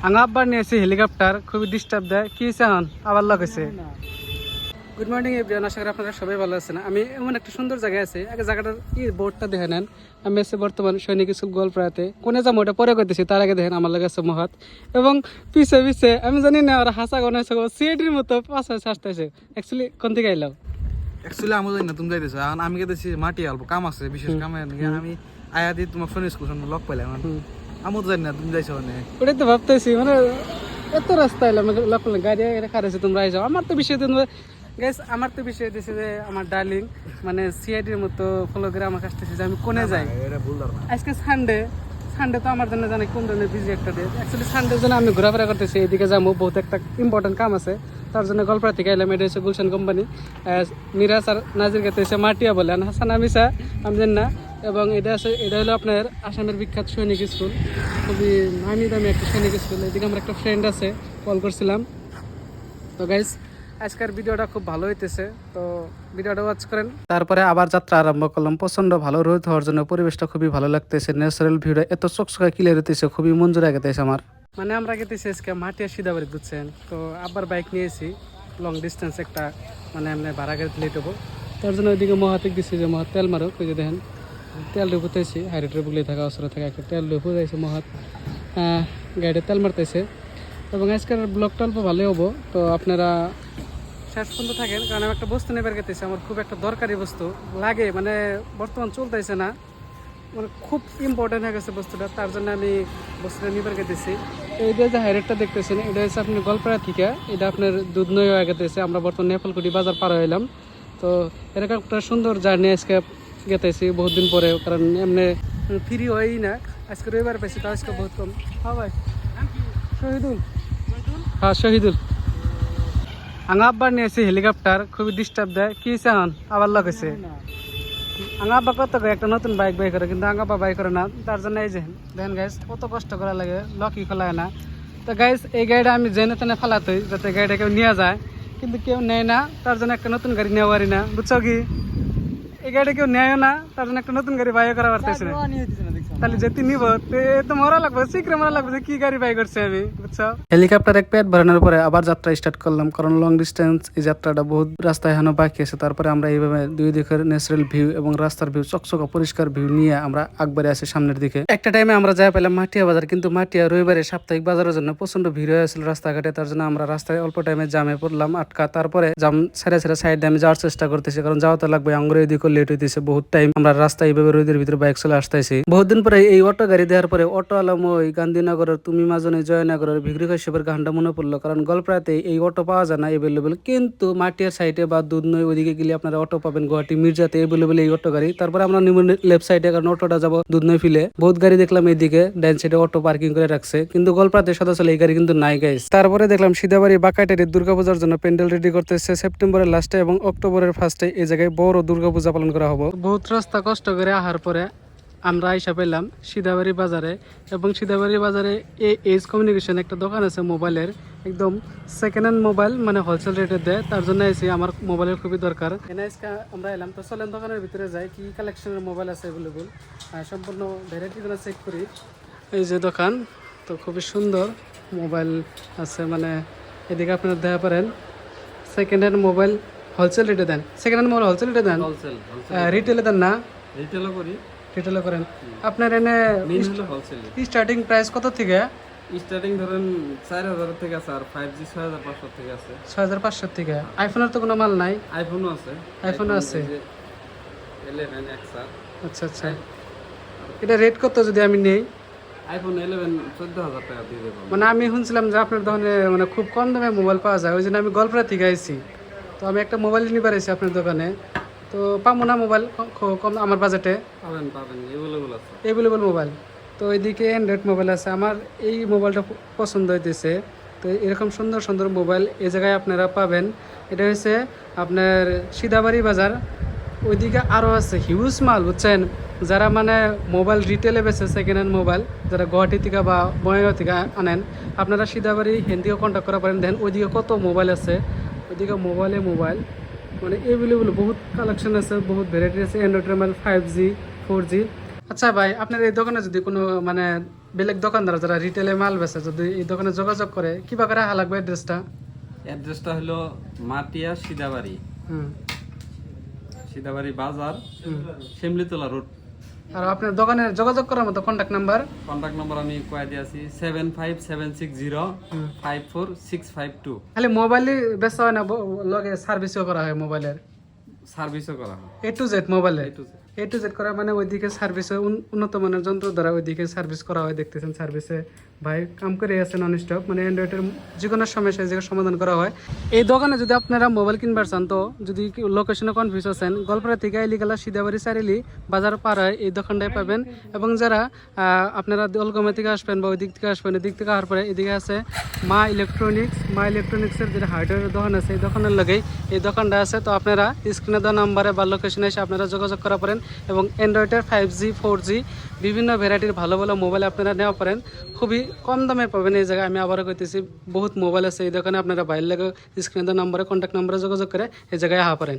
আঙা আব্বার নিয়ে এসে হেলিকপ্টার খুবই ডিস্টার্ব দেয় কি চান আবার লাগেছে। গুড মর্নিং এভরিওয়ান, আশা করি আপনারা সবাই ভালো আছেন। আমি এমন একটা সুন্দর জায়গায় আছি, আগে জায়গাটার কি বোর্ডটা দেখে নেন। আমি এসে বর্তমান সৈনিক স্কুল গোয়ালপাড়াতে, কোনে যাবো ওটা পরে করতেছি, তার আগে দেখেন আমার লাগে আছে মহাত এবং পিছে পিছে আমি জানি না ওরা হাসা গনে সিএডির মতো পাশে আসতেছে। অ্যাকচুয়ালি কোন থেকে আইলাম অ্যাকচুয়ালি আমি জানি না তুমি যাইতেছো, এখন আমি গেতেছি মাটি আলবো কাম আছে, বিশেষ কামে আমি আয়া দিয়ে তোমার ফোন স্কুল লক পাইলাম। আমি তো জানি না তুমি যাইছো মানে ওটাই তো ভাবতেছি, মানে এত রাস্তা এলাম গাড়ি খারাইছে তোমরা আইসাও। আমার তো বিষয় গাইস, আমার তো বিষয় দিয়েছে যে আমার ডার্লিং মানে সিআইডির মতো ফলো করে আমার কাছ থেকে যে আমি কোনে যাই। আজকে সানডে তো আমার জন্য জানি কোন ধরনের বিজি একটা ডে। অ্যাকচুয়ালি সানডের জন্য আমি ঘোরাফেরা করতেছি, এদিকে যাবো, বহুত একটা ইম্পর্টেন্ট কাম আছে, তার জন্য গল্পরা থেকে এলাম। এটা হচ্ছে গুলশান কোম্পানি, মিরাজ আর নাজির কাছে হচ্ছে মাটিয়া বলে হাসান আমিসা আমি জানি না। এবং এটা হলো আপনার আসামের বিখ্যাত সৈনিক স্কুল, খুবই নামি দামি একটা সৈনিক স্কুল। এদিকে আমার একটা ফ্রেন্ড আছে, কল করছিলাম। তো গাইস, আজকের ভিডিওটা খুব ভালো হইতেছে, তো ভিডিওটা ওয়াচ করেন। তারপরে আবার যাত্রা আরম্ভ করলাম। প্রচন্ড ভালো রোদ হওয়ার জন্য পরিবেশটা খুবই ভালো লাগতেছে, ন্যাচারাল ভিউটা এত চকচকা ক্লিয়ার হইতেছে, খুবই মন জোড়া গেতেছে আমার। মানে আমরা গেতেছি আজকে মাটিয়া সিদাবাড়ি, বুঝছেন। তো আবার বাইক নিয়েছি, লং ডিস্টেন্স একটা, মানে আমরা ভাড়া গাড়ি লেট হবো, তার জন্য ওইদিকে মহাতিক দিচ্ছি যে মহাত তেল মারো, ওই যে দেখেন তেল ডুবুতেছি, হাইরেটের বুগলি থাকা অসরে থাকা একটা তেল ডুবু যাইছে মহাত, গাড়িতে তেল মারতেছে। এবং আজকের ব্লগটা অল্প ভালোই হবো, তো আপনারা শেষ পর্যন্ত থাকেন, কারণ আমি একটা বস্তু নেবার গেতেছি, আমার খুব একটা দরকারি বস্তু লাগে, মানে বর্তমান চলতেছে না, মানে খুব ইম্পর্টেন্ট হয়ে গেছে বস্তুটা, তার জন্য আমি বস্তুটা নিবার গেতেছি। এইটা যে হাইরেটটা দেখতেছেন, এটা হচ্ছে আপনি গোয়ালপাড়া থেকে, এটা আপনার দুধনৈ হয়ে গেতেছে। আমরা বর্তমানে নেপালকুটি বাজার পার হইলাম। তো এরকম একটা সুন্দর জার্নি আজকে গেতেছি বহুত দিন পরে, কারণ এমনি ফ্রি হয়ই না। আজকে রবিবার পাইছি, তো আজকে বহুত কম। হ্যাঁ ভাই, শহীদুল, হ্যাঁ শহীদুল। আঙা আব্বার নিয়ে এসে হেলিকপ্টার খুবই ডিস্টার্ব দেয় কি চান আবার লাগেছে। আঙা আব্বা কত করে একটা নতুন বাইক বাই করে, কিন্তু আঙা আব্বা বাই করে না, তার জন্য এই যে দেখেন গাইস কত কষ্ট করা লাগে, লকি খোলায় না। তো গাইস, এই গাড়িটা আমি জেনে তেনে ফেলাতই যাতে গাড়িটা কেউ নিয়ে যায়, কিন্তু কেউ নেয় না, তার জন্য একটা নতুন গাড়ি নেওয়া পারি না, বুঝছো কি। এই গাড়িটা কেউ নেয়ও না, তার জন্য একটা নতুন গাড়ি বাই করা পারতেছি না। তাহলে যেতে নিব তো মরা লাগবে, শীঘ্র মরা লাগবে যে কি গাড়ি বাই করছে আমি, বুঝছো। হেলিকপ্টার এক পেট ভরানোর পরে আবার যাত্রা স্টার্ট করলাম, কারণ লং ডিস্টেন্স এই যাত্রাটা বহুত রাস্তায় এখনো বাকি আছে। তারপরে আমরা এইভাবে দুই দিকের ন্যাচারাল ভিউ এবং রাস্তার ভিউ, চকচকা পরিষ্কার ভিউ নিয়ে আমরা আকবারে আসি সামনের দিকে। একটা টাইমে আমরা যাই পেলাম মাটিয়া বাজার, কিন্তু মাটিয়া রবিবারে সাপ্তাহিক বাজারের জন্য প্রচন্ড ভিড় হয়ে আসছিল রাস্তাঘাটে, তার জন্য আমরা রাস্তায় অল্প টাইমে জামে পড়লাম আটকা। তারপরে জাম ছেড়ে ছেড়ে সাইডে আমি যাওয়ার চেষ্টা করতেছি, কারণ যাওয়া তো লাগবে, আঙ্গুরে এদিকে লেট হইতেছে বহুত টাইম। আমরা রাস্তায় এইভাবে রোদের ভিতরে বাইক চলে আসতেছি। বহুত দিন পরে এই অটো গাড়ি দেওয়ার পরে অটো আলাম ওই গান্ধীনগরের তুমি মাজনে জয়নগরের ভিগ্রি কাশ্যপের গানটা মনে পড়লো, কারণ গল্পরাতে এই অটো পাওয়া যায় না এভেলেবেল, কিন্তু মাটিয়ার সাইডে বা দুধনৈ ওইদিকে গেলে আপনারা অটো পাবেন, গুয়াহাটি মির্জাতে এভেলেবেল এই অটো গাড়ি। তারপরে আমরা নিব লেফট সাইডে, কারণ অটোটা যাবো দুধনৈ ফিলে। বহুত গাড়ি দেখলাম এইদিকে ডান সাইডে অটো পার্কিং করে রাখছে, কিন্তু গল্পরাতে সদা এই গাড়ি কিন্তু নাই গাইস। তারপরে দেখলাম সিদাবাড়ি বাকাইটারি দুর্গাপূজার জন্য প্যান্ডেল রেডি করতেছে, সেপ্টেম্বরের লাস্টে এবং অক্টোবরের ফার্স্টে এই জায়গায় বড় দুর্গাপূজা পালন করা হবে। বহুত রাস্তা কষ্ট করে আহার পরে আমরা আইসা পেলাম সিদাবাড়ি বাজারে, এবং সিদাবাড়ি বাজারে এজ কমিউনিকেশন একটা দোকান আছে মোবাইলের, একদম সেকেন্ড হ্যান্ড মোবাইল, মানে হোলসেল রেটে দেয়, তার জন্য এসে আমার মোবাইলের খুবই দরকার। আমরা এলাম, তো চলেন দোকানের ভিতরে যাই, কি কালেকশনের মোবাইল আছে অ্যাভেলেবল, সম্পূর্ণ ভ্যারাইটিগুলো চেক করি। এই যে দোকান, তো খুবই সুন্দর মোবাইল আছে, মানে এদিকে আপনারা দেখা পারেন সেকেন্ড হ্যান্ড মোবাইল হোলসেল রেটে দেন। সেকেন্ড হ্যান্ড মোবাইল হোলসেল রেটে দেন, রিটেলে দেন না? রিটেলও করি, রিটেলও করেন। আপনার এনে স্টার্টিং প্রাইস কত থেকে? স্টার্টিং ধরেন 4000 থেকে আছে, আর 5G 6500 থেকে আছে। 6500 থেকে। আইফোনের তো কোনো মাল নাই? আইফোনও আছে, আইফোনও আছে। 11 XR। আচ্ছা আচ্ছা, এটা রেট কত যদি আমি নেই? আইফোন 11 14000 টাকা দিয়ে দেবো। মানে আমি শুনছিলাম যে আপনার দোকানে মানে খুব কম দামে মোবাইল পাওয়া যায়, ওই জন্য আমি গল্পরা থেকে আইছি। তো আমি একটা মোবাইল নিবার আইছি আপনার দোকানে, তো পাবো না মোবাইল কম আমার বাজেটে? পাবেন পাবেন, এভেলেবল আছে, এভেলেবল মোবাইল। তো এইদিকে অ্যান্ড্রয়েড মোবাইল আছে, আমার এই মোবাইলটা পছন্দ হইতেছে। তো এরকম সুন্দর সুন্দর মোবাইল এই জায়গায় আপনারা পাবেন। এটা হচ্ছে আপনার সিদাবাড়ি বাজার, ওইদিকে আরও আছে হিউজ মাল, বুঝছেন। যারা মানে মোবাইল রিটেলে বেছে সেকেন্ড হ্যান্ড মোবাইল, যারা গুয়াহাটি থেকে বা বঙ্গাইগাঁও থেকে আনেন, আপনারা সিদাবাড়ি হিন্দিকে কন্ট্যাক্ট করা পারেন। দেখেন ওইদিকে কত মোবাইল আছে, ওইদিকে মোবাইল মানে এভেলেবল বহুত কালেকশন আছে, বহুত ভ্যারাইটি আছে। অ্যান্ড্রয়েড মোবাইল 5G 4G আচ্ছা ভাই, আপনার এই দোকানে যদি কোনো মানে বেলেগ দোকানদার যারা রিটেলে মাল বেচে যদি এই দোকানে যোগাযোগ করে কিবা করে আহা লাগবে অ্যাড্রেসটা? অ্যাড্রেসটা হলো মাটিয়া সিদাবাড়ি, হুম সিদাবাড়ি বাজার, হুম। শিমলিতলা রোড। আর আপনার দোকানে যোগাযোগ করার মতো কন্ট্যাক্ট নাম্বার? কন্ট্যাক্ট নম্বর আমি কয়ে দিয়েছি 7576054652। খালি মোবাইলই বেচা হয় না, লগে সার্ভিসও করা হয় মোবাইলের? সার্ভিসও করা হয় এ টু জেড মোবাইলে? A to Z। A to Z করা মানে ওইদিকে সার্ভিসে উন্নত মানের যন্ত্র দ্বারা ওইদিকে সার্ভিস করা হয়, দেখতেছেন সার্ভিসে ভাই কাম করে আছে নন স্টপ, মানে অ্যান্ড্রয়েডের যে কোনো সমস্যা এই জায়গায় সমাধান করা হয়। এই দোকানে যদি আপনারা মোবাইল কিনবার চান তো যদি লোকেশনে কনফিউজ আছেন, গল্পরা থেকে এলিগালা সিদাবাড়ি চারিলি বাজার পার হয় এই দোকানটায় পাবেন। এবং যারা আপনারা দলগমে থেকে আসবেন বা ওই দিক থেকে আসবেন, এদিক থেকে আসার পরে এদিকে আছে মা ইলেকট্রনিক্সের যেটা হার্ডওয়্যারের দোকান আছে এই দোকানের লগেই এই দোকানটা আছে। তো আপনারা স্ক্রিনে দেওয়া নাম্বারে বা লোকেশনে এসে আপনারা যোগাযোগ করা পারেন এবং অ্যান্ড্রয়েডের 5G 4G বিভিন্ন ভ্যারাইটির ভালো ভালো মোবাইল আপনারা নেওয়া পারেন, খুবই কম দামে পাবেন এই জায়গায়। আমি আবারও কইতেছি বহুত মোবাইল আছে এই দোকানে, আপনারা বাইরে লাগে স্ক্রিনে দেওয়া নাম্বারে কন্ট্যাক্ট নাম্বারে যোগাযোগ করে এই জায়গায় আসা পারেন।